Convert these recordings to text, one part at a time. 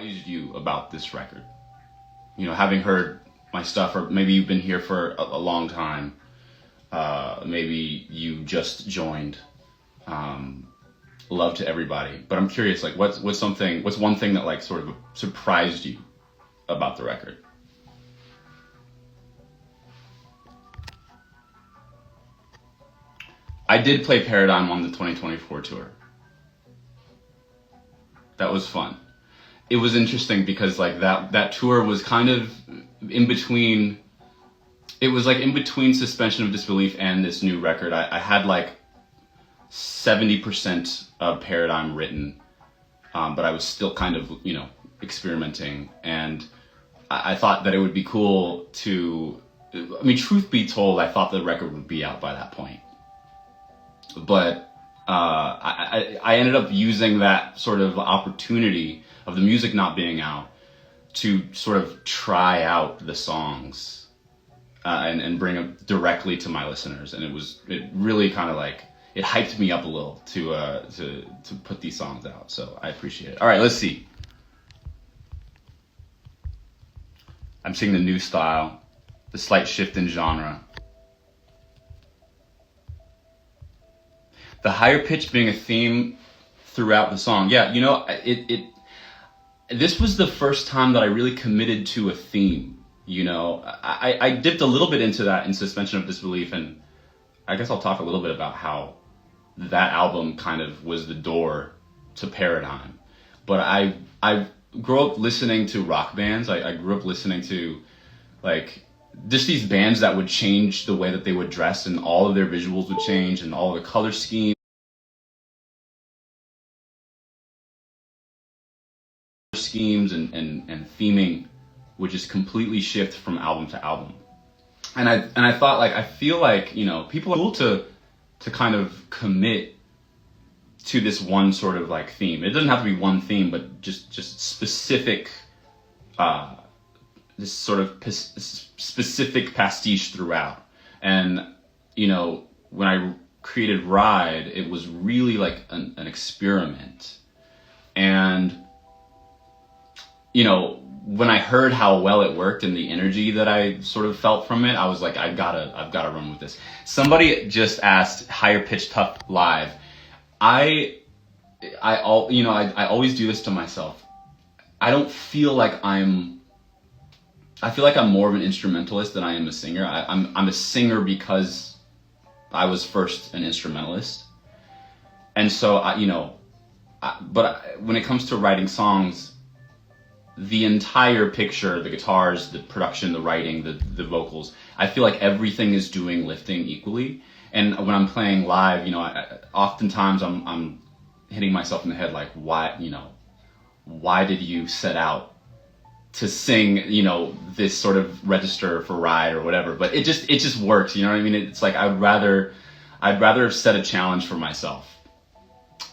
surprised you about this record? You know, having heard my stuff, or maybe you've been here for a long time. Maybe you just joined. Love to everybody, but I'm curious, like, what's one thing that like sort of surprised you about the record? I did play Paradigm on the 2024 tour. That was fun. It was interesting because like that tour was kind of in between. It was like in between Suspension of Disbelief and this new record. I had like 70% of Paradigm written, but I was still kind of, you know, experimenting. And I thought that it would be cool to, I mean, truth be told, I thought the record would be out by that point. But I ended up using that sort of opportunity of the music not being out to sort of try out the songs and bring them directly to my listeners. And it really kind of like, it hyped me up a little to put these songs out. So I appreciate it. All right, let's see. I'm seeing the new style, the slight shift in genre. The higher pitch being a theme throughout the song. Yeah, you know, this was the first time that I really committed to a theme. You know, I dipped a little bit into that in Suspension of Disbelief, and I guess I'll talk a little bit about how that album kind of was the door to Paradigm. But I grew up listening to rock bands. I grew up listening to like just these bands that would change the way that they would dress, and all of their visuals would change, and all of the color schemes and theming would just completely shift from album to album. And I thought, like, I feel like, you know, people are cool to kind of commit to this one sort of like theme. It doesn't have to be one theme, but just specific, this sort of specific pastiche throughout. And, you know, when I created Ride, it was really like an experiment. And, you know, when I heard how well it worked and the energy that I sort of felt from it, I was like, I've got to run with this. Somebody just asked, higher pitch tough live. I always do this to myself. I don't feel like I feel like I'm more of an instrumentalist than I am a singer. I'm a singer because I was first an instrumentalist. And so, but when it comes to writing songs, the entire picture, the guitars, the production, the writing, the vocals, I feel like everything is doing lifting equally. And when I'm playing live, you know, oftentimes I'm hitting myself in the head like, why did you set out to sing, you know, this sort of register for Ride or whatever? But it just works, you know what I mean? It's like I'd rather set a challenge for myself,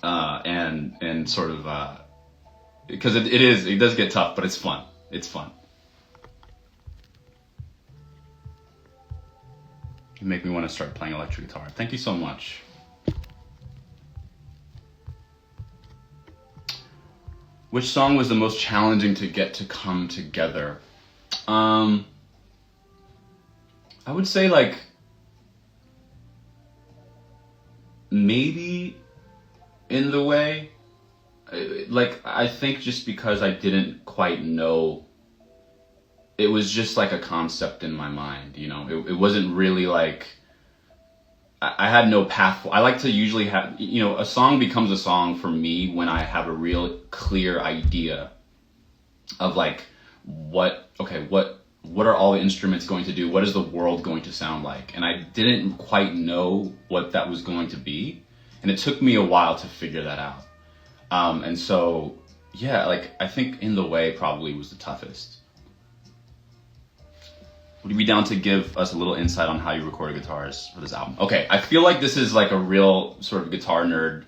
and sort of because it does get tough, but it's fun. It's fun. You make me want to start playing electric guitar. Thank you so much. Which song was the most challenging to get to come together? I would say like maybe In the Way. Like, I think just because I didn't quite know, it was just like a concept in my mind, you know. It wasn't really like, I had no path. I like to usually have, you know, a song becomes a song for me when I have a real clear idea of like, what are all the instruments going to do? What is the world going to sound like? And I didn't quite know what that was going to be. And it took me a while to figure that out. And so, yeah, like, I think In the Way probably was the toughest. Would you be down to give us a little insight on how you recorded guitars for this album? Okay, I feel like this is like a real sort of guitar nerd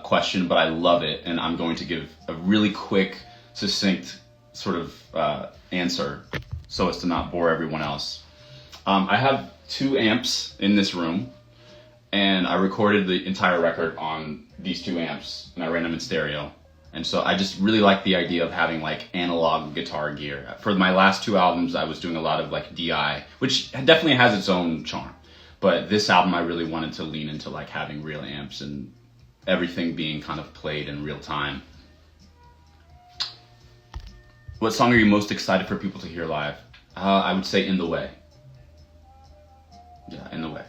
question, but I love it, and I'm going to give a really quick, succinct sort of answer so as to not bore everyone else. I have 2 amps in this room, and I recorded the entire record on these 2 amps, and I ran them in stereo. And so I just really like the idea of having like analog guitar gear. For my last two albums, I was doing a lot of like DI, which definitely has its own charm. But this album, I really wanted to lean into like having real amps and everything being kind of played in real time. What song are you most excited for people to hear live? I would say In the Way. Yeah, In the Way.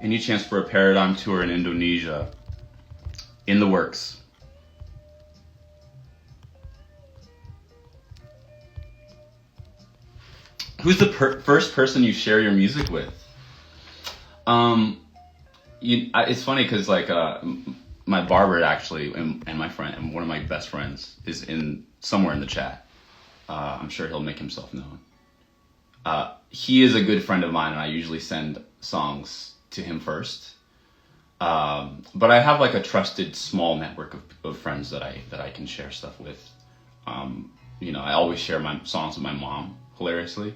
Any chance for a Paradigm tour in Indonesia? In the works. Who's the first person you share your music with? It's funny because like my barber actually and my friend and one of my best friends is in somewhere in the chat. I'm sure he'll make himself known. He is a good friend of mine, and I usually send songs to him first. But I have like a trusted small network of friends that I can share stuff with. I always share my songs with my mom, hilariously.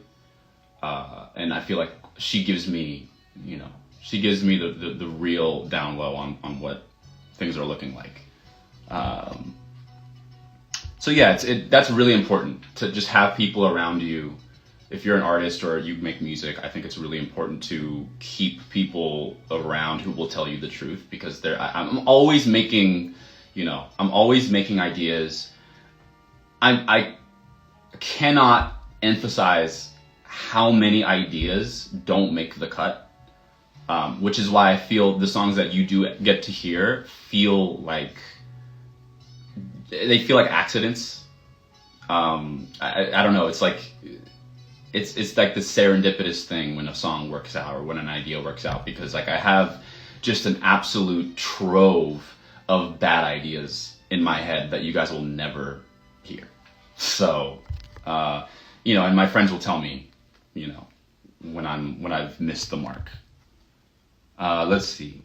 And I feel like she gives me the real down low on what things are looking like. So yeah, that's really important to just have people around you. If you're an artist or you make music, I think it's really important to keep people around who will tell you the truth, because I'm always making ideas. I cannot emphasize how many ideas don't make the cut, which is why I feel the songs that you do get to hear feel like accidents. I don't know. It's like it's like the serendipitous thing when a song works out or when an idea works out, because like I have just an absolute trove of bad ideas in my head that you guys will never hear. So, and my friends will tell me, when I've missed the mark. Let's see.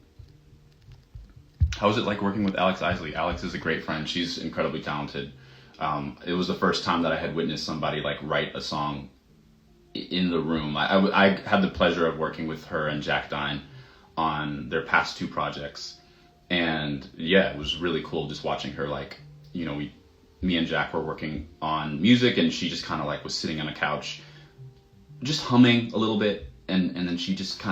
How was it like working with Alex Isley? Alex is a great friend. She's incredibly talented. It was the first time that I had witnessed somebody like write a song in the room. I had the pleasure of working with her and Jack Dine on their past two projects. And yeah, it was really cool just watching her, like, me and Jack were working on music, and she just kind of like was sitting on a couch just humming a little bit, and then she just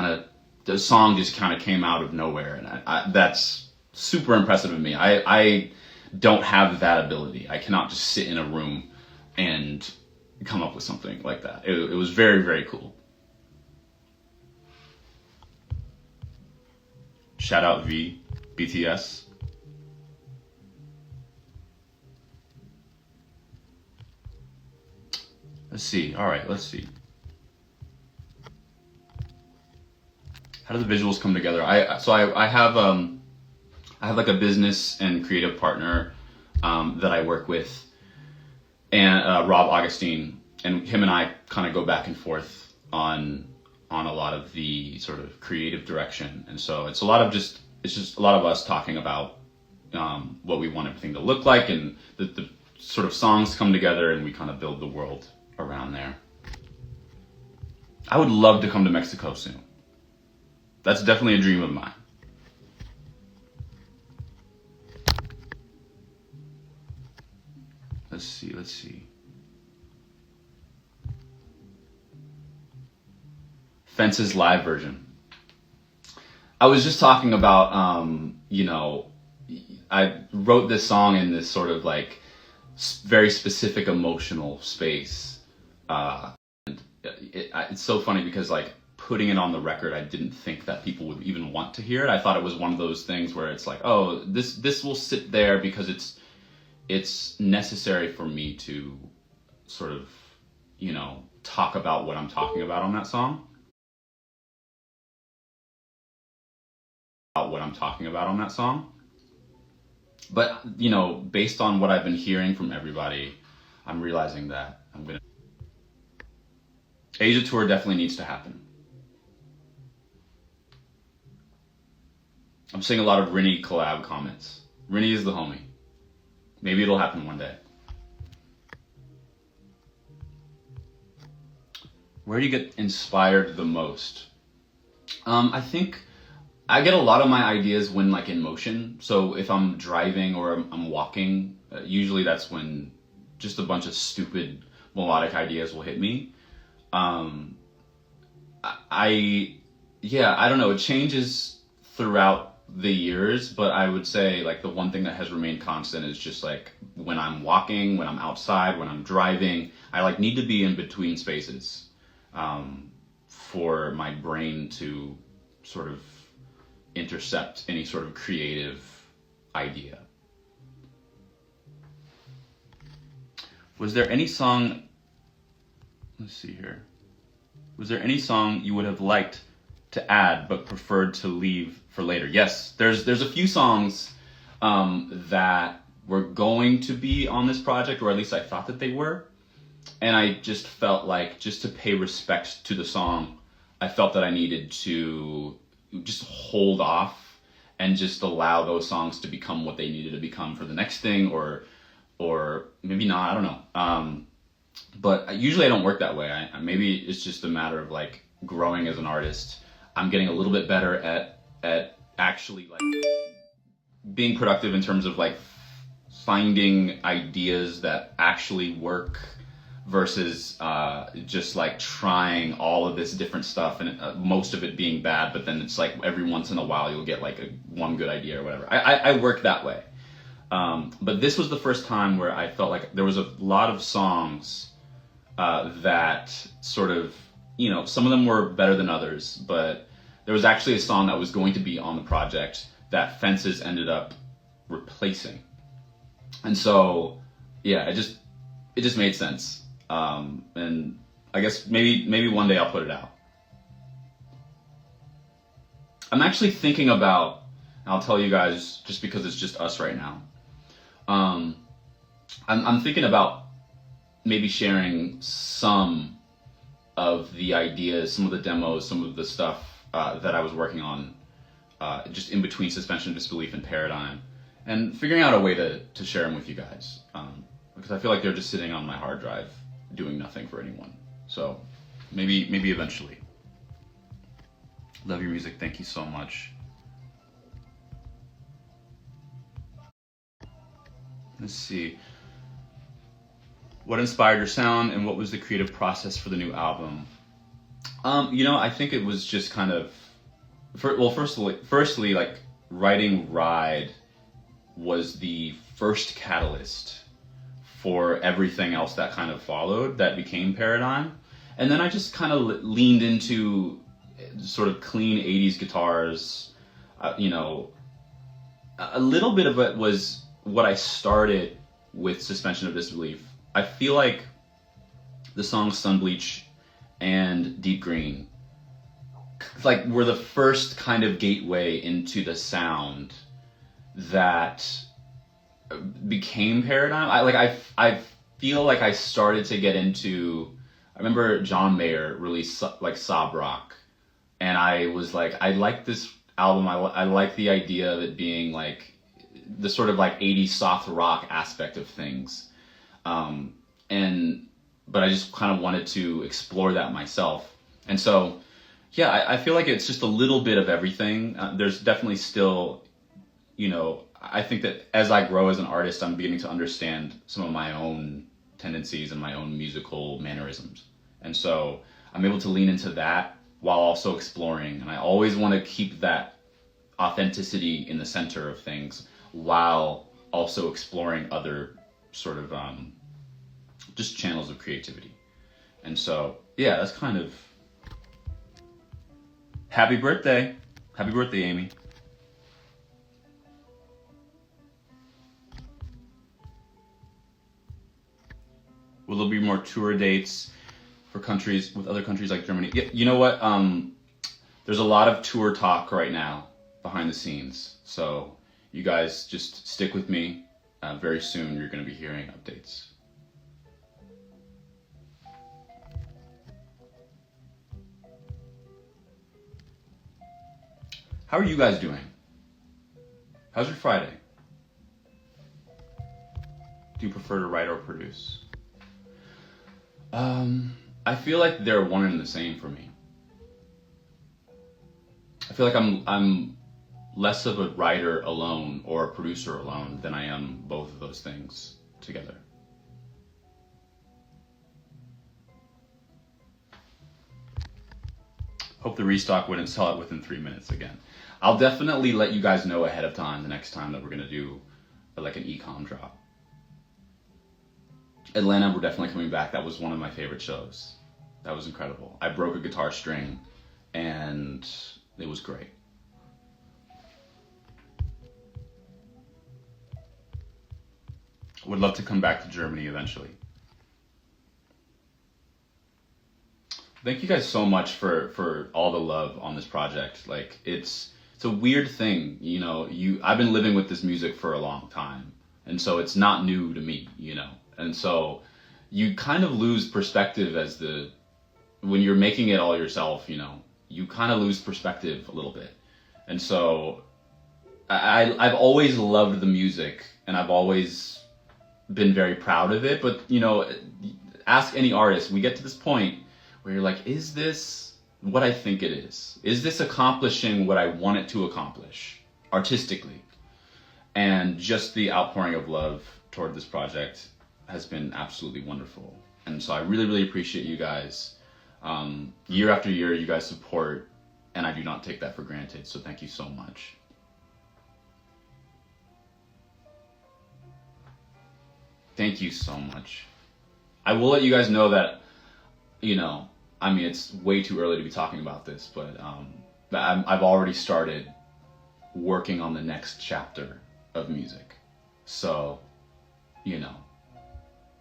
the song just kind of came out of nowhere, and that's super impressive of me. I don't have that ability. I cannot just sit in a room and come up with something like that. It was very, very cool. Shout out BTS. Let's see. All right, let's see. How do the visuals come together? I have like a business and creative partner that I work with, and Rob Augustine, and him and I kind of go back and forth on a lot of the sort of creative direction. And so it's just a lot of us talking about what we want everything to look like, and the sort of songs come together, and we kind of build the world around there. I would love to come to Mexico soon. That's definitely a dream of mine. Let's see. Fence's live version. I was just talking about, I wrote this song in this sort of like very specific emotional space. It's so funny because like putting it on the record, I didn't think that people would even want to hear it. I thought it was one of those things where it's like, oh, this will sit there because it's necessary for me to sort of, talk about what I'm talking about on that song. But, based on what I've been hearing from everybody, I'm realizing that Asia tour definitely needs to happen. I'm seeing a lot of Rinny collab comments. Rinny is the homie. Maybe it'll happen one day. Where do you get inspired the most? I think I get a lot of my ideas when like in motion. So if I'm driving or I'm walking, usually that's when just a bunch of stupid melodic ideas will hit me. Um, I yeah, I don't know. It changes throughout the years, but I would say like the one thing that has remained constant is just like when I'm walking, when I'm outside, when I'm driving, I like need to be in between spaces for my brain to sort of intercept any sort of creative idea. Was there any song, let's see here. Was there any song you would have liked to add but preferred to leave for later? Yes, there's a few songs that were going to be on this project, or at least I thought that they were. And I just felt like, just to pay respect to the song, I felt that I needed to just hold off and just allow those songs to become what they needed to become for the next thing, or maybe not, I don't know. But usually I don't work that way. Maybe it's just a matter of like growing as an artist. I'm getting a little bit better at actually like being productive in terms of like finding ideas that actually work versus just like trying all of this different stuff and most of it being bad, but then it's like every once in a while you'll get like one good idea or whatever. I work that way. But this was the first time where I felt like there was a lot of songs that sort of, you know, some of them were better than others, but there was actually a song that was going to be on the project that Fences ended up replacing. And so, yeah, it just made sense. And I guess maybe one day I'll put it out. I'm actually thinking about, and I'll tell you guys just because it's just us right now. I'm thinking about maybe sharing some of the ideas, some of the demos, some of the stuff that I was working on just in between Suspension of Disbelief and Paradigm, and figuring out a way to share them with you guys, because I feel like they're just sitting on my hard drive doing nothing for anyone. So maybe eventually. Love your music. Thank you so much. Let's see. What inspired your sound, and what was the creative process for the new album? I think it was just kind of, firstly, like writing Ride was the first catalyst for everything else that kind of followed, that became Paradigm. And then I just kind of leaned into sort of clean 80s guitars. A little bit of it was what I started with Suspension of Disbelief. I feel like the songs Sunbleach and Deep Green like were the first kind of gateway into the sound that became Paradigm. I feel like I started to get into, I remember John Mayer released like Sob Rock, and I was like, I like this album. I like the idea of it being like the sort of like 80s soft rock aspect of things. But I just kind of wanted to explore that myself. And so, yeah, I feel like it's just a little bit of everything. There's definitely still, I think that as I grow as an artist, I'm beginning to understand some of my own tendencies and my own musical mannerisms. And so I'm able to lean into that while also exploring. And I always want to keep that authenticity in the center of things while also exploring other sort of just channels of creativity. And so, yeah, that's kind of... Happy birthday. Happy birthday, Amy. Will there be more tour dates for countries, with other countries like Germany? Yeah, you know what? There's a lot of tour talk right now behind the scenes. So you guys just stick with me. Very soon you're going to be hearing updates. How are you guys doing? How's your Friday? Do you prefer to write or produce? I feel like they're one and the same for me. I feel like I'm less of a writer alone or a producer alone than I am both of those things together. Hope the restock wouldn't sell it within 3 minutes again. I'll definitely let you guys know ahead of time the next time that we're gonna do like an e-com drop. Atlanta, we're definitely coming back. That was one of my favorite shows. That was incredible. I broke a guitar string and it was great. Would love to come back to Germany eventually. Thank you guys so much for all the love on this project. Like it's a weird thing, you know. I've been living with this music for a long time, and so it's not new to me, you know. And so you kind of lose perspective when you're making it all yourself, you know. You kind of lose perspective a little bit, and so I've always loved the music, and I've always been very proud of it. But you know, ask any artist. We get to this point where you're like, is this what I think it is? Is this accomplishing what I want it to accomplish artistically? And just the outpouring of love toward this project has been absolutely wonderful. And so I really, really appreciate you guys. Year after year, you guys support, and I do not take that for granted. So thank you so much. Thank you so much. I will let you guys know that, you know, I mean, it's way too early to be talking about this, but I've already started working on the next chapter of music. So, you know,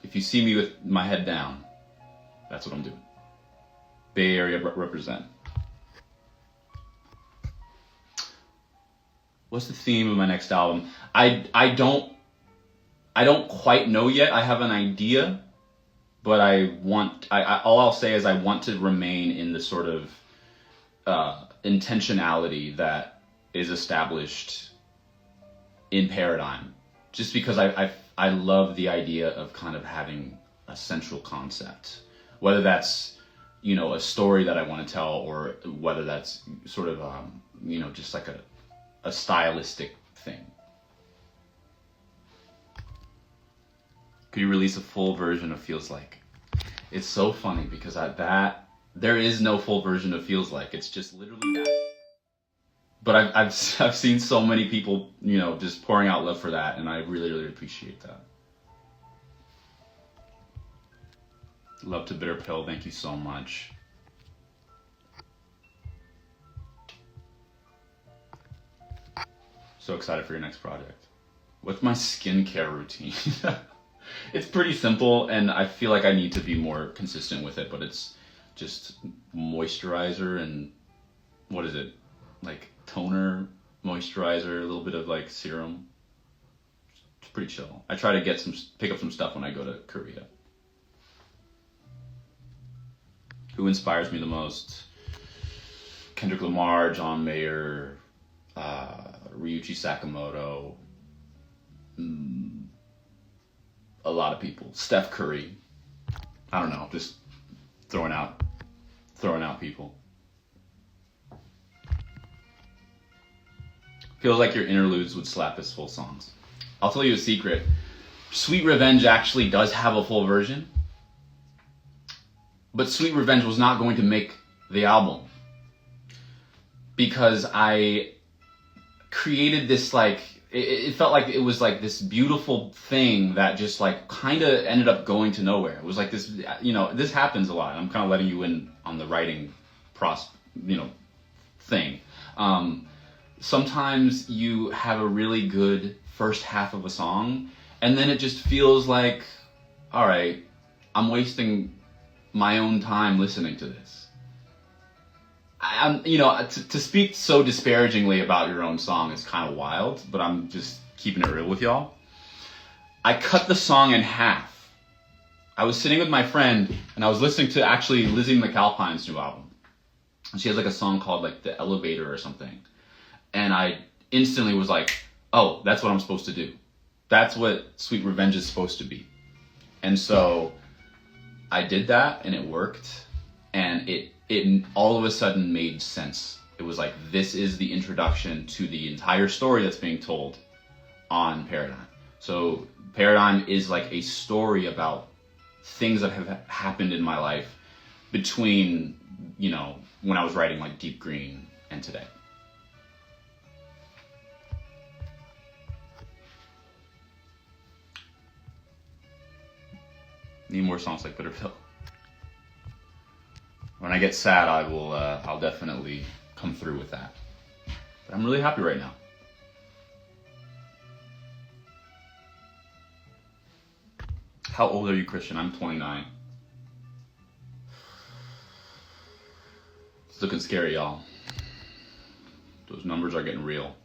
if you see me with my head down, that's what I'm doing. Bay Area represent. What's the theme of my next album? I don't quite know yet. I have an idea. But all I'll say is I want to remain in the sort of intentionality that is established in Paradigm. Just because I love the idea of kind of having a central concept. Whether that's, you know, a story that I want to tell, or whether that's sort of, you know, just like a stylistic thing. Could you release a full version of Feels Like? It's so funny because there is no full version of Feels Like. It's just literally that. But I've seen so many people, you know, just pouring out love for that, and I really, really appreciate that. Love to Bitter Pill, thank you so much. So excited for your next project. What's my skincare routine? It's pretty simple, and I feel like I need to be more consistent with it, but it's just moisturizer and, what is it? Like toner, moisturizer, a little bit of like serum. It's pretty chill. I try to pick up some stuff when I go to Kuria. Who inspires me the most? Kendrick Lamar, John Mayer, Ryuichi Sakamoto, a lot of people. Steph Curry. I don't know, just throwing out people. Feels like your interludes would slap as full songs. I'll tell you a secret. Sweet Revenge actually does have a full version, but Sweet Revenge was not going to make the album because I created this like, it felt like it was like this beautiful thing that just like kind of ended up going to nowhere. It was like this, you know, this happens a lot. I'm kind of letting you in on the writing thing. Sometimes you have a really good first half of a song, and then it just feels like, all right, I'm wasting my own time listening to this. You know, to speak so disparagingly about your own song is kind of wild, but I'm just keeping it real with y'all. I cut the song in half. I was sitting with my friend, and I was listening to actually Lizzie McAlpine's new album. And she has like a song called like The Elevator or something. And I instantly was like, oh, that's what I'm supposed to do. That's what Sweet Revenge is supposed to be. And so I did that, and it worked, and it all of a sudden made sense. It was like, this is the introduction to the entire story that's being told on Paradigm. So Paradigm is like a story about things that have happened in my life between, you know, when I was writing like Deep Green and today. Need more songs like Bitter Pill. When I get sad, I'll definitely come through with that. But I'm really happy right now. How old are you, Christian? I'm 29. It's looking scary, y'all. Those numbers are getting real.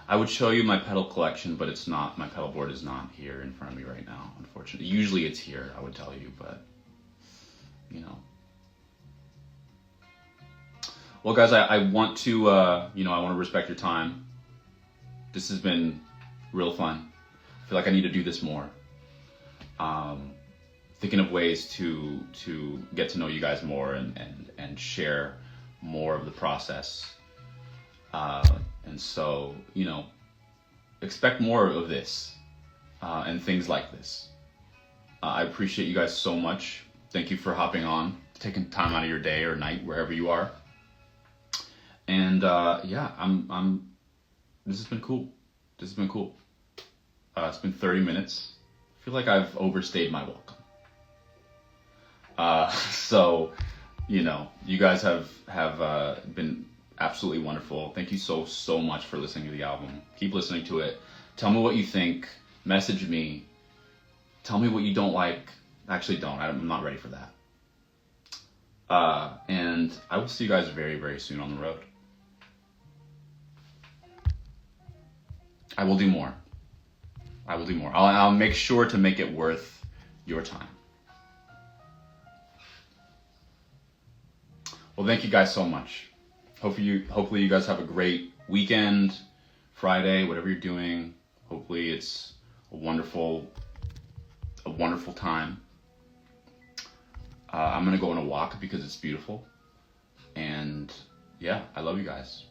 I would show you my pedal collection, but it's not, my pedal board is not here in front of me right now, unfortunately. Usually it's here, I would tell you, but, you know. Well, guys, I want to, I want to respect your time. This has been real fun. I feel like I need to do this more. Thinking of ways to get to know you guys more and share more of the process. And so, expect more of this and things like this. I appreciate you guys so much. Thank you for hopping on, taking time out of your day or night, wherever you are. And this has been cool. It's been 30 minutes. I feel like I've overstayed my welcome. So, you guys have been absolutely wonderful. Thank you so much for listening to the album. Keep listening to it. Tell me what you think. Message me. Tell me what you don't like. Actually, don't. I'm not ready for that. And I will see you guys very, very soon on the road. I will do more. I'll make sure to make it worth your time. Well, thank you guys so much. Hopefully you guys have a great weekend, Friday, whatever you're doing. Hopefully it's a wonderful time. I'm gonna go on a walk because it's beautiful. And yeah, I love you guys.